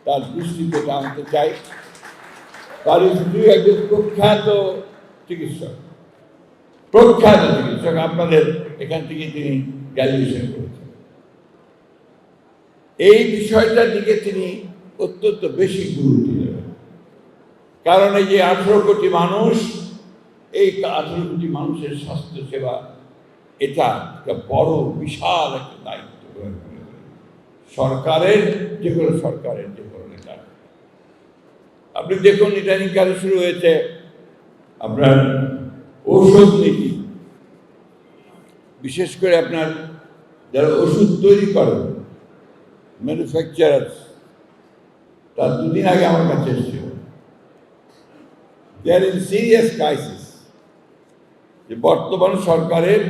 তার দৃষ্টিতে টানতে চাই। তারই একজন প্রখ্যাত চিকিৎসক, আপনাদের এখান থেকে তিনি গ্র্যাজুয়েশন করেছেন। এই বিষয়টার দিকে তিনি অত্যন্ত বেশি গুরুত্ব দেবেন, কারণ এই যে 18 কোটি মানুষ, এই 18 কোটি মানুষের স্বাস্থ্য সেবা এটা একটা বড় বিশাল একটা দায়িত্ব সরকারের, যে কোনো নেতা। আপনি দেখুন ইদানিং কালে শুরু হয়েছে আপনার ঔষধ নীতি, বিশেষ করে আপনার যারা ওষুধ তৈরি করেন ম্যানুফ্যাকচারার্স, তার দুদিন আগে আমার কাছে এসেছিল, দে আর ইন সিরিয়াস ক্রাইসিস। যে বর্তমান সরকারের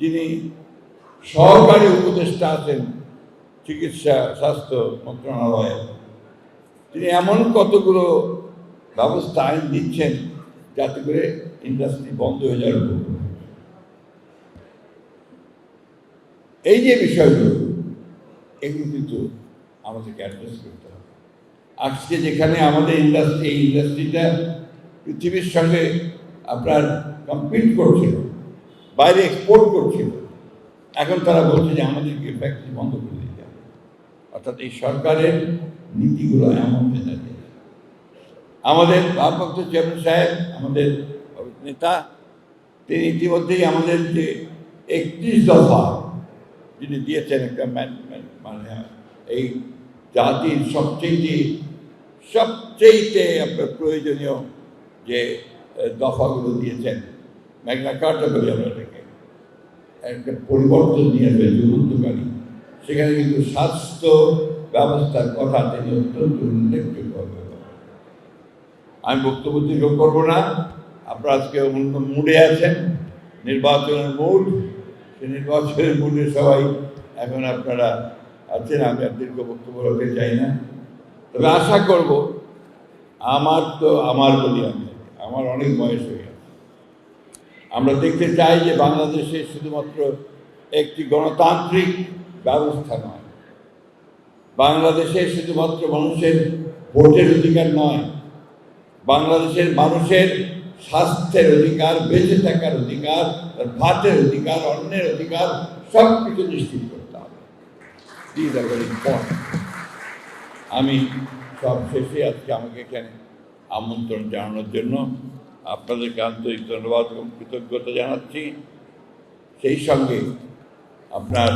যিনি সহকারী উপদেষ্টা আছেন চিকিৎসা স্বাস্থ্য মন্ত্রণালয়ে, তিনি এমন কতগুলো ব্যবস্থা আইন দিচ্ছেন যাতে করে ইন্ডাস্ট্রি বন্ধ হয়ে যাবে। এই যে বিষয়গুলো, এগুলো কিন্তু আমাদেরকে অ্যাড্রেস করতে হবে। আজকে যেখানে আমাদের এই ইন্ডাস্ট্রিটা পৃথিবীর সঙ্গে আপনার কম্পিট করছিল, বাইরে এক্সপোর্ট করছিল, এখন তারা বলছে যে আমাদেরকে ফ্যাক্টরি বন্ধ করে দিতে হবে। অর্থাৎ এই সরকারের নীতিগুলো এমন হয়ে যাচ্ছে। আমাদের ভারপ্রাপ্ত চেয়ারম্যান সাহেব, আমাদের নেতা, তিনি ইতিমধ্যেই আমাদের যে 31 দফা যিনি দিয়েছেন, একটা মানে এই জাতির সবচেয়ে আপনার প্রয়োজনীয় যে দফাগুলো দিয়েছেন, ম্যাগনা কার্টা বলি আমরা এটাকে, একটা পরিবর্তন নিয়ে আসবে যুগান্তকারী। সেখানে কিন্তু স্বাস্থ্য ব্যবস্থার কথা তিনি অত্যন্ত উল্লেখযোগ্য। আমি বক্তব্য দীর্ঘ করবো না, আপনারা আজকে অন্য মুডে আছেন, নির্বাচনের মুড, সেই নির্বাচনের মুডে সবাই এখন আপনারা আছেন। আমি আর দীর্ঘ বক্তব্য রাখতে চাই না, তবে আশা করব, আমার বলি আমি, আমার অনেক বয়স হয়ে গেছে, আমরা দেখতে চাই যে বাংলাদেশে শুধুমাত্র একটি গণতান্ত্রিক ব্যবস্থা নয়, বাংলাদেশে শুধুমাত্র মানুষের ভোটের অধিকার নয়, বাংলাদেশের মানুষের স্বাস্থ্যের অধিকার, বেঁচে থাকার অধিকার, ভাতের অধিকার, অন্যের অধিকার, সব কিছু নিশ্চিত করতে হবে। আমি সব শেষে আজকে আমাকে এখানে আমন্ত্রণ জানানোর জন্য আপনাদেরকে আন্তরিক ধন্যবাদ এবং কৃতজ্ঞতা জানাচ্ছি। সেই সঙ্গে আপনার